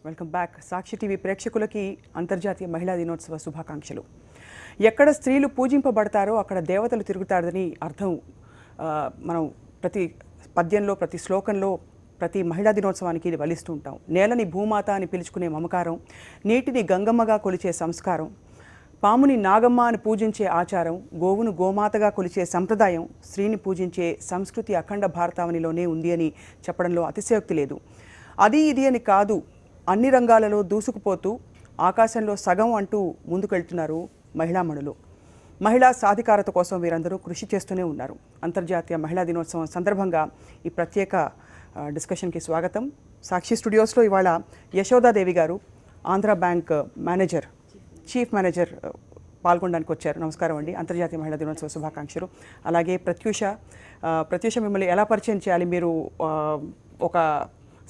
Welcome back. సాక్షి TV ప్రేక్షకులకి అంతర్జాతీయ మహిళా దినోత్సవ శుభాకాంక్షలు. ఎక్కడ స్త్రీలు పూజింపబడతారో అక్కడ దేవతలు తిరుగుతారని అర్థం. మనం ప్రతి పద్యంలో, ప్రతి శ్లోకంలో, ప్రతి మహిళా దినోత్సవానికి ఇది వలిస్తూ ఉంటాం. నేలని భూమాత అని పిలుచుకునే మమకారం, నీటిని గంగమ్మగా కొలిచే సంస్కారం, పాముని నాగమ్మ అని పూజించే ఆచారం, గోవును గోమాతగా కొలిచే సంప్రదాయం, స్త్రీని పూజించే సంస్కృతి అఖండ భారతావనిలోనే ఉంది అని చెప్పడంలో అతిశయోక్తి లేదు. అది ఇది అని కాదు, అన్ని రంగాలలో దూసుకుపోతూ ఆకాశంలో సగం అంటూ ముందుకెళ్తున్నారు మహిళామణులు. మహిళా సాధికారత కోసం వీరందరూ కృషి చేస్తూనే ఉన్నారు. అంతర్జాతీయ మహిళా దినోత్సవం సందర్భంగా ఈ ప్రత్యేక డిస్కషన్కి స్వాగతం. సాక్షి స్టూడియోస్లో ఇవాళ యశోదాదేవి గారు, Andhra bank manager, chief manager పాల్గొనడానికి వచ్చారు. నమస్కారం అండి. అంతర్జాతీయ మహిళా దినోత్సవ శుభాకాంక్షలు. అలాగే ప్రత్యూష మిమ్మల్ని ఎలా పరిచయం చేయాలి? మీరు ఒక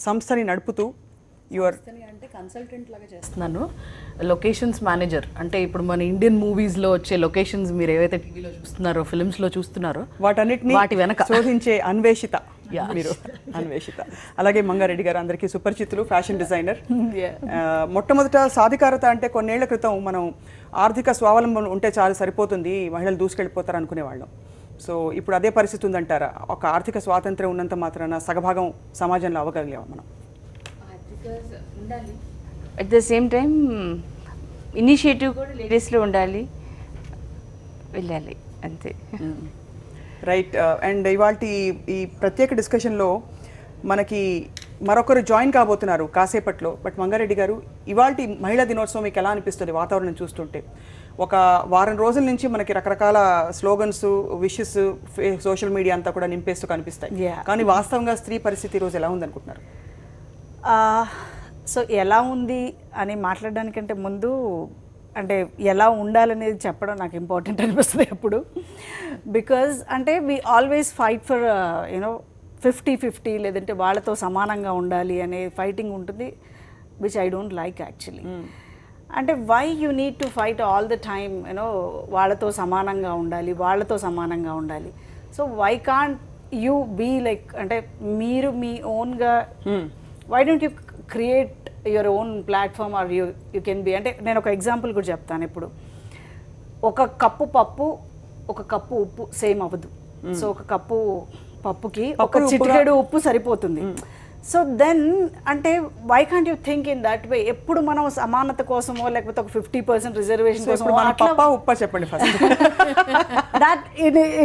సంస్థని నడుపుతూ అంటే కన్సల్టెంట్ లాగా చేస్తున్నాను. లొకేషన్స్ మేనేజర్ అంటే ఇప్పుడు మన ఇండియన్ మూవీస్లో వచ్చే లొకేషన్స్ మీరు ఏవైతే టీవీలో చూస్తున్నారో, ఫిల్మ్స్లో చూస్తున్నారో వాటి వెనక శోధించే అన్వేషిత మీరు. అన్వేషిత. అలాగే మంగారెడ్డి గారు అందరికీ సుపరిచితులు, ఫ్యాషన్ డిజైనర్. మొట్టమొదట సాధికారత అంటే కొన్నేళ్ల క్రితం మనం ఆర్థిక స్వావలంబన ఉంటే చాలా సరిపోతుంది, మహిళలు దూసుకెళ్ళిపోతారు అనుకునేవాళ్ళం. సో ఇప్పుడు అదే పరిస్థితి ఉందంటారా? ఒక ఆర్థిక స్వాతంత్ర్యం ఉన్నంత మాత్రాన సగభాగం సమాజంలో అవ్వగలిగాం మనం? At the same time initiative కూడా లేడీస్లో ఉండాలి, వెళ్ళాలి, అంతే. రైట్. అండ్ ఇవాళ ఈ ప్రత్యేక డిస్కషన్లో మనకి మరొకరు జాయిన్ కాబోతున్నారు కాసేపట్లో. బట్ మంగారెడ్డి గారు, ఇవాళ మహిళా దినోత్సవం మీకు ఎలా అనిపిస్తుంది వాతావరణం చూస్తుంటే? ఒక వారం రోజుల నుంచి మనకి రకరకాల స్లోగన్స్, విషెస్ సోషల్ మీడియా అంతా కూడా నింపేస్తూ కనిపిస్తాయి. కానీ వాస్తవంగా స్త్రీ పరిస్థితి ఈరోజు ఎలా ఉందనుకుంటున్నారు? సో ఎలా ఉంది అని మాట్లాడడానికంటే ముందు అంటే ఎలా ఉండాలనేది చెప్పడం నాకు ఇంపార్టెంట్ అనిపిస్తుంది ఎప్పుడు. బికాజ్ అంటే వీ ఆల్వేస్ ఫైట్ ఫర్ 50-50, లేదంటే వాళ్ళతో సమానంగా ఉండాలి అనే ఫైటింగ్ ఉంటుంది, which I don't like actually. అంటే why you need to fight all the time, వాళ్ళతో సమానంగా ఉండాలి. So why can't you be like, అంటే మీరు మీ ఓన్గా why don't you create your own platform or you can be. అంటే నేను ఒక ఎగ్జాంపుల్ కూడా చెప్తాను. ఇప్పుడు ఒక కప్పు పప్పు, ఒక కప్పు ఉప్పు సేమ్ అవ్వదు. సో ఒక కప్పు పప్పుకి ఒక చిటికెడు ఉప్పు సరిపోతుంది. సో దెన్ అంటే why can't you think in that way? ఎప్పుడు మనం సమానత కోసమో లేకపోతే ఒక 50% రిజర్వేషన్ కోసమో చెప్పండి. That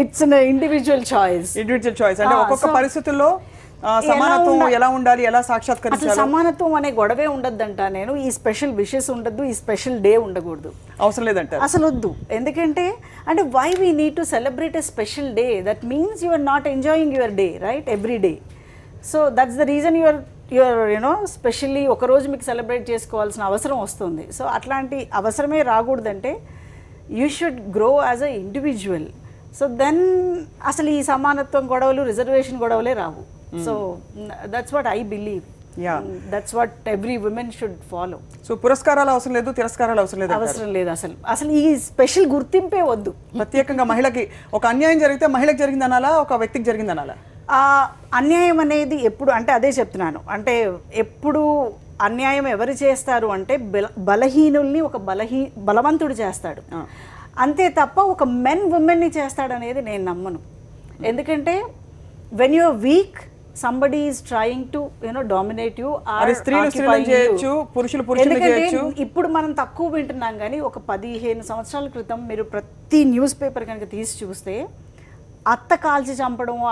it's an individual choice. అంటే ఒక్కొక్క పరిస్థితుల్లో సమానత్వం ఎలా ఉండాలి, ఎలా సాక్షాత్కరించాలి? సమానత్వం అనే గొడవే ఉండద్దంట. నేను ఈ స్పెషల్ విషెస్ ఉండద్దు, ఈ స్పెషల్ డే ఉండకూడదు, అవసరం లేదంట, అసలు వద్దు. ఎందుకంటే అంటే why we need to celebrate a special day? That means you are not enjoying your day, right? Every day. So that's the reason your specially ఒకరోజు మీకు సెలబ్రేట్ చేసుకోవాల్సిన అవసరం వస్తుంది. సో అట్లాంటి అవసరమే రాకూడదంటే you should grow as a individual. So then అసలు ఈ సమానత్వం గొడవలు, రిజర్వేషన్ గొడవలే రావు. So that's what I believe. That's what every woman should follow. So పురస్కారాలు అవసరం లేదు, తిరస్కారాలు అవసరం లేదు. అసలు ఈ స్పెషల్ గుర్తింపే వద్దు. ప్రత్యేకంగా మహిళకి ఒక అన్యాయం జరిగితే మహిళకి జరిగింది అనాలా, ఒక వ్యక్తికి జరిగింది అనాలా? అన్యాయం అనేది ఎప్పుడు, అంటే అదే చెప్తున్నాను, అంటే ఎప్పుడు అన్యాయం ఎవరు చేస్తారు అంటే బలహీనుల్ని ఒక బలవంతుడు చేస్తాడు, అంతే తప్ప ఒక ఉమెన్ని చేస్తాడు అనేది నేను నమ్మను. ఎందుకంటే when you are weak, somebody is trying to dominate you or occupy you. ఇప్పుడు మనం తక్కువ వింటున్నాం, కానీ ఒక 15 సంవత్సరాల క్రితం మీరు ప్రతి న్యూస్ పేపర్ కనుక తీసి చూస్తే అత్త కాల్చి చంపడమో,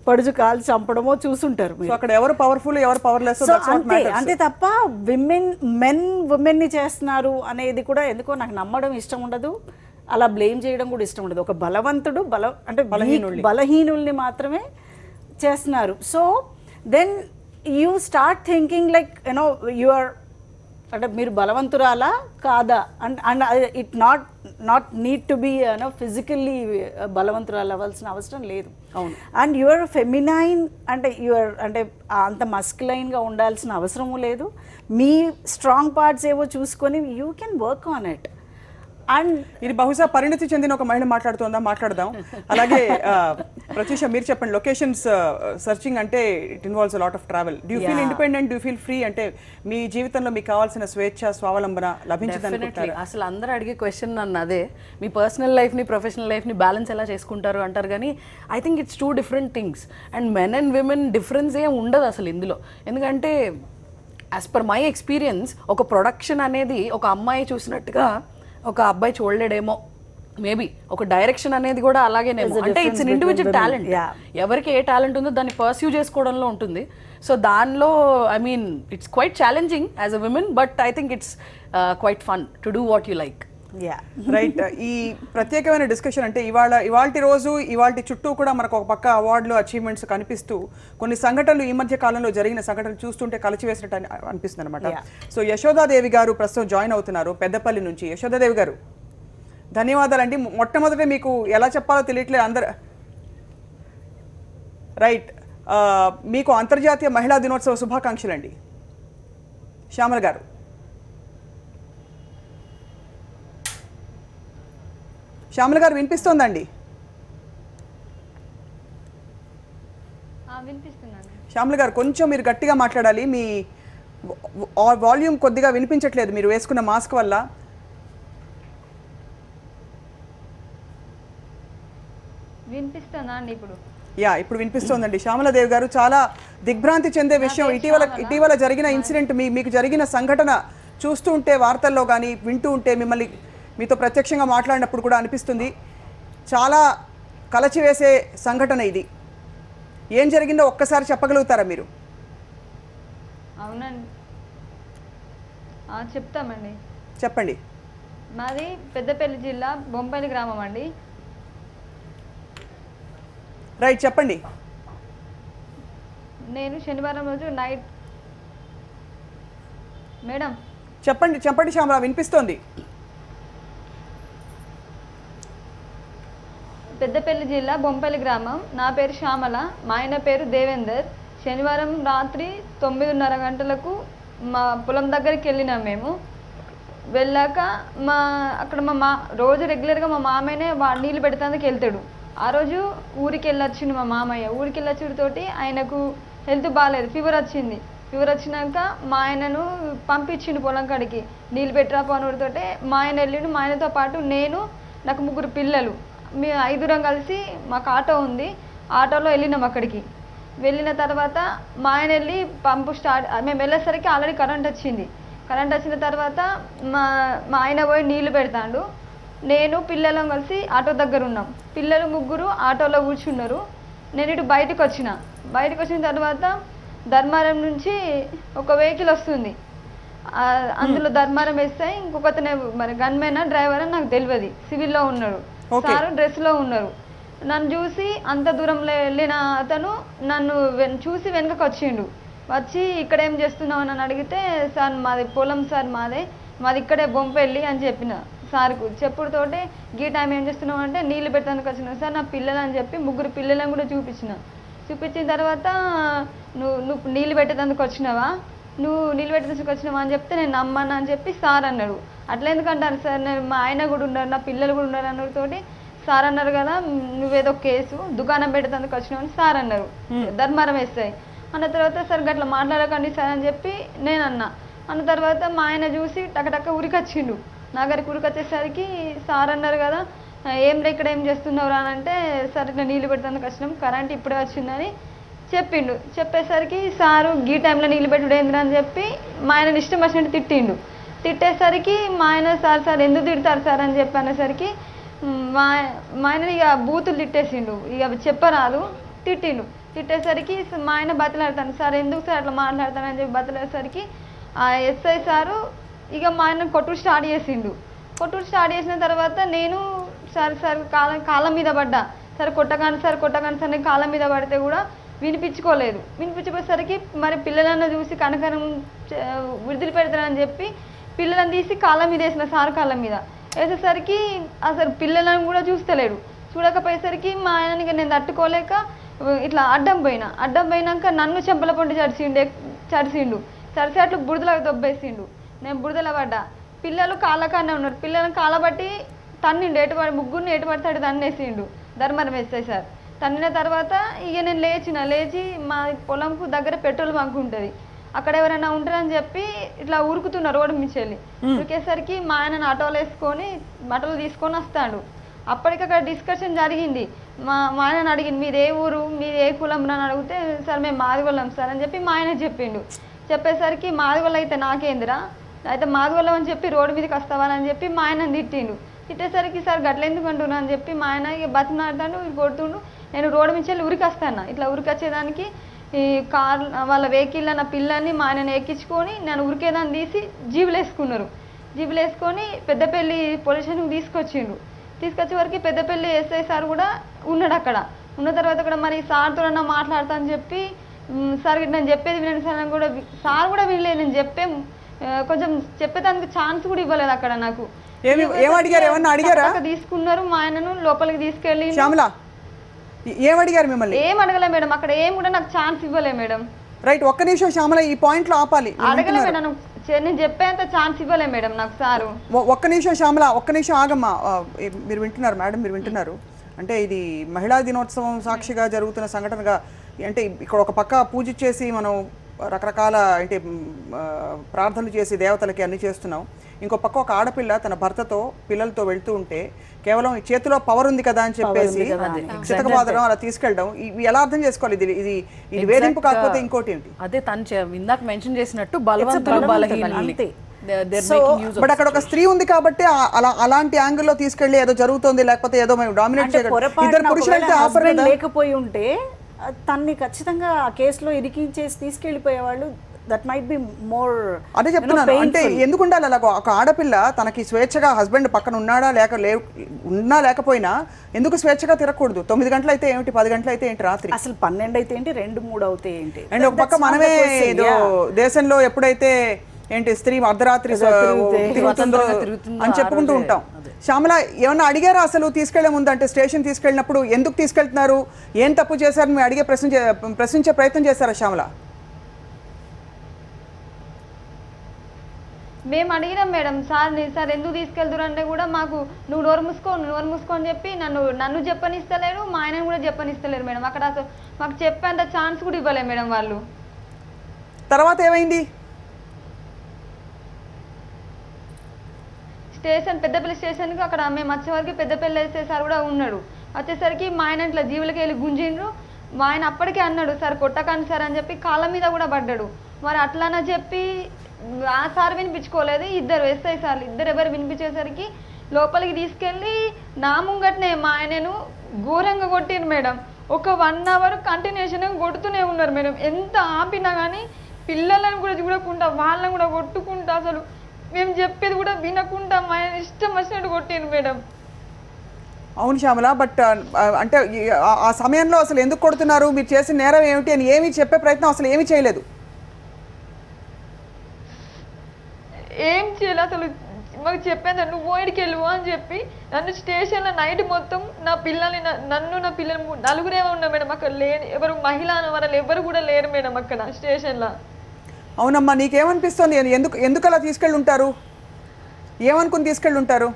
పడుచు కాల్చి చంపడమో చూసుంటారు. అక్కడ ఎవరు పవర్ఫుల్, ఎవరు పవర్లెస్ అంతే తప్ప ఉమెన్ని చేస్తున్నారు అనేది కూడా ఎందుకో నాకు నమ్మడం ఇష్టం ఉండదు, అలా బ్లేమ్ చేయడం కూడా ఇష్టం ఉండదు. ఒక బలవంతుడు అంటే బలహీనుల్ని మాత్రమే చేస్తున్నారు. So then you start thinking like you are, అంటే మీరు బలవంతురాలా కాదా and it not need to be physically బలవంతురాలు అవ్వాల్సిన అవసరం లేదు. అండ్ యువర్ ఫెమినైన్, అంటే యువర్ అంటే అంత మస్కులైన్గా ఉండాల్సిన అవసరము లేదు. మీ స్ట్రాంగ్ పార్ట్స్ ఏవో చూసుకొని you can work on it. And ఇది బహుశా పరిణతి చెందిన ఒక మహిళ మాట్లాడుతోందా, మాట్లాడదాం. అలాగే ప్రత్యూష మీరు చెప్పండి, లొకేషన్స్ సర్చింగ్ అంటే it involves lot of travel. Do you feel independent, do feel free? అంటే మీ జీవితంలో మీకు కావాల్సిన స్వేచ్ఛ, స్వావలంబన లభించదనుకుంటారు? అసలు అందరూ అడిగే క్వశ్చన్ నన్ను అదే, మీ పర్సనల్ లైఫ్ని ప్రొఫెషనల్ లైఫ్ని బ్యాలెన్స్ ఎలా చేసుకుంటారు అంటారు. కానీ I think it's two different things. And men and women difference ఏం ఉండదు అసలు ఇందులో. ఎందుకంటే యాజ్ పర్ మై ఎక్స్పీరియన్స్ ఒక ప్రొడక్షన్ అనేది ఒక అమ్మాయి చూసినట్టుగా ఒక అబ్బాయి చూడలేడేమో, మేబీ ఒక డైరెక్షన్ అనేది కూడా అలాగేనేమో. అంటే ఇట్స్ అన్ ఇండివిజువల్ టాలెంట్. ఎవరికి ఏ టాలెంట్ ఉందో దాన్ని పర్స్యూ చేసుకోవడంలో ఉంటుంది. సో దానిలో I mean it's quite challenging as a women, but I think it's quite fun to do what you like. Right. ఈ ప్రత్యేకమైన డిస్కషన్ అంటే ఇవాల్టి రోజు ఇవాల్టి చుట్టూ కూడా మనకు ఒక పక్క అవార్డులు, అచీవ్మెంట్స్ కనిపిస్తూ కొన్ని సంఘటనలు ఈ మధ్య కాలంలో జరిగిన సంఘటనలు చూస్తుంటే కలిచివేసినట్టు అనిపిస్తుంది అనమాట. సో యశోదాదేవి గారు ప్రస్తుతం జాయిన్ అవుతున్నారు పెద్దపల్లి నుంచి. యశోదాదేవి గారు ధన్యవాదాలండి. మొట్టమొదట మీకు ఎలా చెప్పాలో తెలియట్లేదు అందరు. రైట్, మీకు అంతర్జాతీయ మహిళా దినోత్సవ శుభాకాంక్షలు అండి. శ్యామల గారు. శ్యామల గారు వినిపిస్తోందండి? శ్యామల గారు కొంచెం మీరు గట్టిగా మాట్లాడాలి, మీ వాల్యూమ్ కొద్దిగా వినిపించట్లేదు మీరు వేసుకున్న మాస్క్ వల్ల. వినిపిస్తుందా అండి ఇప్పుడు? ఇప్పుడు వినిపిస్తోందండి. శ్యామలదేవి గారు, చాలా దిగ్భ్రాంతి చెందే విషయం ఇటీవల జరిగిన ఇన్సిడెంట్, మీకు జరిగిన సంఘటన చూస్తూ ఉంటే వార్తల్లో కానీ వింటూ ఉంటే మీతో ప్రత్యక్షంగా మాట్లాడినప్పుడు కూడా అనిపిస్తుంది చాలా కలచివేసే సంఘటన ఇది. ఏం జరిగిందో ఒక్కసారి చెప్పగలుగుతారా మీరు? అవునండి, చెప్తామండి. చెప్పండి. మాది పెద్దపల్లి జిల్లా బొంపల్లి గ్రామం అండి. రైట్, చెప్పండి. నేను శనివారం రోజు నైట్ మేడం చెప్పండి శ్యామల, వినిపిస్తోంది. పెద్దపల్లి జిల్లా బొంపల్లి గ్రామం. నా పేరు శ్యామల, మా ఆయన పేరు దేవేందర్. శనివారం రాత్రి 9:30 గంటలకు మా పొలం దగ్గరికి వెళ్ళినాం మేము. వెళ్ళాక అక్కడ రోజు రెగ్యులర్గా మా మామయ్యనే నీళ్ళు పెడతానికి వెళ్తాడు. ఆ రోజు ఊరికి వెళ్ళొచ్చిండు మా మామయ్య. ఊరికి వెళ్ళొచ్చుడితోటి ఆయనకు హెల్త్ బాగాలేదు, ఫీవర్ వచ్చింది. ఫీవర్ వచ్చినాక మా ఆయనను పంపించిండు పొలం కాడికి, నీళ్ళు పెట్టరాపో అనుడితోటే మా ఆయన వెళ్ళిండు. మా ఆయనతో పాటు నేను, నాకు 3 పిల్లలు, మేము 5 కలిసి మాకు ఆటో ఉంది, ఆటోలో వెళ్ళినాం అక్కడికి. వెళ్ళిన తర్వాత మా ఆయన వెళ్ళి పంపు మేము వెళ్ళేసరికి ఆల్రెడీ కరెంట్ వచ్చింది. కరెంట్ వచ్చిన తర్వాత మా ఆయన పోయి నీళ్లు పెడతాడు. నేను పిల్లలం కలిసి ఆటో దగ్గర ఉన్నాం. పిల్లలు 3 ఆటోలో కూర్చున్నారు. నేను ఇటు బయటకు వచ్చిన తర్వాత ధర్మారం నుంచి ఒక వెహికల్ వస్తుంది. అందులో ధర్మారం వేస్తే ఇంకొకతనే మరి గన్మెన్ డ్రైవర్ అని నాకు తెలియదు, సివిల్లో ఉన్నాడు. సారు డ్రెస్లో ఉన్నారు. నన్ను చూసి అంత దూరంలో వెళ్ళిన అతను నన్ను చూసి వెనుకకు వచ్చిండు. వచ్చి ఇక్కడ ఏం చేస్తున్నావు అని అడిగితే, సార్ మాది పొలం సార్, మాది ఇక్కడే బొంపెళ్ళి అని చెప్పిన సార్కు. చెప్పుడుతోటే గీ టైం ఏం చేస్తున్నావు అంటే నీళ్ళు పెట్టడానికి వచ్చిన సార్, నా పిల్లలు అని చెప్పి 3 పిల్లలను కూడా చూపించిన తర్వాత నువ్వు నీళ్ళు పెట్టేందుకు వచ్చినావా అని చెప్తే నేను నమ్మను అని చెప్పి సార్ అన్నాడు. అట్లా ఎందుకంటారు సార్, నేను మా ఆయన కూడా ఉన్నారు, నా పిల్లలు కూడా ఉన్నారు అన్నతోటి సార్ అన్నారు కదా, నువ్వేదో కేసు దుకాణం పెట్టేందుకు వచ్చినావు అని సార్ అన్నారు. ధర్మారం వేస్తాయి అన్న తర్వాత, సార్ గట్లా మాట్లాడకండి సార్ అని చెప్పి నేను అన్న తర్వాత మా ఆయన చూసి టకటక్క ఉరికొచ్చిండు. నా గారికి ఉరికొచ్చేసరికి సార్ అన్నారు కదా, ఇక్కడ ఏం చేస్తున్నావు అని అంటే, సార్ ఇట్లా నీళ్ళు పెట్టేందుకు వచ్చినాం, కరెంట్ ఇప్పుడే వచ్చిందని చెప్పిండు. చెప్పేసరికి సారు గీ టైంలో నీళ్ళు పెట్టుడు ఏంద్రా అని చెప్పి మా ఆయన ఇష్టం వచ్చినట్టు తిట్టిండు. తిట్టేసరికి మా ఆయన సార్ ఎందుకు తిడతారు సార్ అని చెప్పి అనేసరికి మా ఆయన ఇక బూతులు తిట్టేసిండు. ఇక చెప్పరాదు తిట్టిండు. తిట్టేసరికి మా ఆయన బతలాడతాను, సార్ ఎందుకు సార్ అట్లా మాట్లాడతానని చెప్పి బతలేసరికి ఆ ఎస్ఐ సారు ఇక మా ఆయన కొట్టుడు స్టార్ట్ చేసిన తర్వాత నేను సార్ కాళ్ళ మీద పడ్డా. సార్ కొట్టగాని సార్ నేను కాళ్ళ మీద పడితే కూడా వినిపించుకోపోయేసరికి మరి పిల్లలన్న చూసి కనకరం విడుదల పెడతానని చెప్పి పిల్లలను తీసి కాళ్ళ మీద వేసిన, సార్ కాళ్ళ మీద వేసేసరికి అసలు పిల్లలను కూడా చూడకపోయేసరికి మా ఆయనకి నేను తట్టుకోలేక ఇట్లా అడ్డం పోయినాక నన్ను చెంపల పొంటి చడిచిండు. చడిసి అట్లా బురదలో దొబ్బేసిండు. నేను బురదలో పడ్డా. పిల్లలు కాళ్ళకన్నా ఉన్నారు, పిల్లలను కాళ్ళబట్టి తన్నిండు, ముగ్గురిని ఎటుపడతాడు తన్నేసిండు ధర్మరం ఎస్ఐ సార్. తన్నిన తర్వాత ఇక నేను లేచి మా పొలంకు దగ్గర పెట్రోల్ బంక్ ఉంటుంది, అక్కడ ఎవరైనా ఉంటారని చెప్పి ఇట్లా ఉరుకుతున్నారు రోడ్డు మించెళ్ళి. ఉరికేసరికి మా ఆయన ఆటోలు వేసుకొని బట్టలు తీసుకొని వస్తాడు. అప్పటికి అక్కడ డిస్కషన్ జరిగింది. మా ఆయన అడిగింది మీది ఏ ఊరు, మీది ఏ కులం అని అడిగితే సార్ మేము మాదిగొల్లం సార్ అని చెప్పి మా ఆయన చెప్పిండు. చెప్పేసరికి మాదిగొల్ల అయితే నాకేందిరా, అయితే మాదిగొల్లం అని చెప్పి రోడ్డు మీదకి వస్తావని చెప్పి మా ఆయన తిట్టిండు. తిట్టేసరికి సార్ గట్ల ఎందుకు అంటున్నా అని చెప్పి మా ఆయన ఇక బతిమాడతాడు, కొడుతుండు. నేను రోడ్డు నుంచి వెళ్ళి ఉరికొస్తాను. ఇట్లా ఉరికొచ్చేదానికి ఈ కార్ వాళ్ళ వెహికల్లో నా పిల్లల్ని మా ఆయన ఎక్కించుకొని నేను ఉరికేదాన్ని తీసి జీబులు వేసుకున్నారు. జీబులు వేసుకొని పెద్దపల్లి పోలీస్ స్టేషన్కి తీసుకొచ్చిండు. తీసుకొచ్చే వరకు పెద్దపల్లి ఎస్ఐ సార్ కూడా ఉన్నాడు అక్కడ. ఉన్న తర్వాత కూడా మరి సార్తో మాట్లాడతా అని చెప్పి సార్ నేను చెప్పేది వినండి సార్ అని కూడా సార్ కూడా వినలేదు. నేను కొంచెం చెప్పేదానికి ఛాన్స్ కూడా ఇవ్వలేదు అక్కడ నాకు. తీసుకున్నారు మా ఆయనను లోపలికి తీసుకెళ్ళి. ఏమడిగారు మిమ్మల్ని? ఏం అడగలే మేడం, అక్కడ ఏం కూడా నాకు ఛాన్స్ ఇవ్వలే మేడం. రైట్, ఒక్క నిమిషం శ్యామల, ఈ పాయింట్ లో ఆపాలి. అడగలే మేడం, నేను చెప్పేంత ఛాన్స్ ఇవ్వలే మేడం నాకు సారు. ఒక్క నిమిషం శ్యామల, ఒక్క నిమిషం ఆగమ్మా. మీరు వింటున్నారు మేడం, మీరు వింటున్నారు. అంటే ఇది మహిళా దినోత్సవం సాక్షిగా జరుగుతున్న సంఘటనగా, అంటే ఇక్కడ ఒక పక్క పూజ చేసి మనం రకరకాల అంటే ప్రార్థనలు చేసి దేవతలకి అన్ని చేస్తున్నాం. ఇంకో పక్క ఒక ఆడపిల్ల తన భర్తతో పిల్లలతో వెళ్తూ ఉంటే కేవలం చేతిలో పవర్ ఉంది కదా అని చెప్పేసి చితకబాదడం, అలా తీసుకెళ్ళడం, ఇవి ఎలా అర్థం చేసుకోవాలి? ఇది ఇది వేధింపు కాకపోతే ఇంకోటి ఏంటి? అదే తను ఇందాక మెన్షన్ చేసినట్టు బలవంతులు బలహీనులు. బట్ అక్కడ ఒక స్త్రీ ఉంది కాబట్టి అలాంటి యాంగిల్లో తీసుకెళ్లి ఏదో జరుగుతుంది, లేకపోతే ఏదో మేము డామినేట్ చేయగలం. ఇద్దరు పురుషులు అయితే ఆపరు కదా. లేకపోయి ఉంటే తన్ని ఖచ్చితంగా ఆ కేసులో ఇరికించేసి తీసుకెళ్లిపోయేవాళ్ళు. That might be more. అదే చెప్తున్నాను, అంటే ఎందుకు ఉండాలి అలా? ఒక ఆడపిల్ల తనకి స్వేచ్ఛగా హస్బెండ్ పక్కన ఉన్నా లేకపోయినా ఎందుకు స్వేచ్ఛగా తిరగకూడదు? 9 గంటలు అయితే ఏమిటి, 10 గంటలు అయితే ఏంటి, రాత్రి అసలు 12 అయితే ఏంటి, 2, 3 అవుతాయి ఏంటి? అండ్ ఒక పక్క మనమే ఏదో దేశంలో ఎప్పుడైతే ఏంటి స్త్రీ అర్ధరాత్రి తిరుగుతుందో అని చెప్పుకుంటూ ఉంటాం. శ్యామల, ఏమన్నా అడిగారా అసలు తీసుకెళ్లే ముందు? అంటే స్టేషన్ తీసుకెళ్ళినప్పుడు ఎందుకు తీసుకెళ్తున్నారు, ఏం తప్పు చేశారు మీరు అడిగే ప్రశ్నించే ప్రయత్నం చేశారా శ్యామల? మేము అడిగినాం మేడం సార్ ఎందుకు తీసుకెళ్తున్నారు అంటే కూడా మాకు నువ్వు నోరు మూసుకో అని చెప్పి నన్ను చెప్పనిస్తలేరు, మా ఆయనను కూడా చెప్పనిస్తలేరు మేడం. అక్కడ అసలు మాకు చెప్పేంత ఛాన్స్ కూడా ఇవ్వలేదు మేడం వాళ్ళు. తర్వాత ఏమైంది? పెద్దపల్లి స్టేషన్కి అక్కడ మేము వచ్చే వరకు పెద్దపల్లి ఎస్ఐ సార్ కూడా ఉన్నాడు. వచ్చేసరికి మా ఆయన ఇట్లా జీవులకి వెళ్ళి గుంజిండ్రు. మా ఆయన అప్పటికే అన్నాడు సార్ కొట్టకండి సార్ అని చెప్పి కాళ్ళ మీద కూడా పడ్డాడు. మరి అట్లానే చెప్పి ఆ సార్ వినిపించుకోలేదు, ఇద్దరు ఎస్ఐ సార్లు ఎవరు వినిపించేసరికి లోపలికి తీసుకెళ్ళి నా ముంగట్నే మా ఆయనను ఘోరంగా కొట్టిరు మేడం. ఒక 1 అవర్ కంటిన్యూషన్గా కొడుతూనే ఉన్నారు మేడం. ఎంత ఆపినా కానీ పిల్లలను కూడా చూడకుండా వాళ్ళని కూడా కొట్టుకుంటా అసలు మేము చెప్పేది కూడా వినకుండా మా ఆయన ఇష్టం వచ్చినట్టు కొట్టిరు మేడం. అవును శ్యామల, బట్ అంటే ఆ సమయంలో అసలు ఎందుకు కొడుతున్నారు, మీరు చేసిన నేరం ఏమిటి అని ఏమీ చెప్పే ప్రయత్నం అసలు ఏమీ చేయలేదు? ఏం చేయలేదు అసలు. మాకు చెప్పేది నువ్వు బోయిడికి వెళ్ళువు అని చెప్పి నన్ను స్టేషన్లో నైట్ మొత్తం నా పిల్లల్ని నా పిల్లలు 4 ఉన్నా మేడం. అక్కడ లేని ఎవరు మహిళ అనే వాళ్ళు ఎవరు కూడా లేరు మేడం అక్కడ స్టేషన్లో. అవునమ్మా, నీకేమనిపిస్తుంది? ఎందుకు అలా తీసుకెళ్ళి ఉంటారు? ఏమనుకుని తీసుకెళ్ళి ఉంటారు?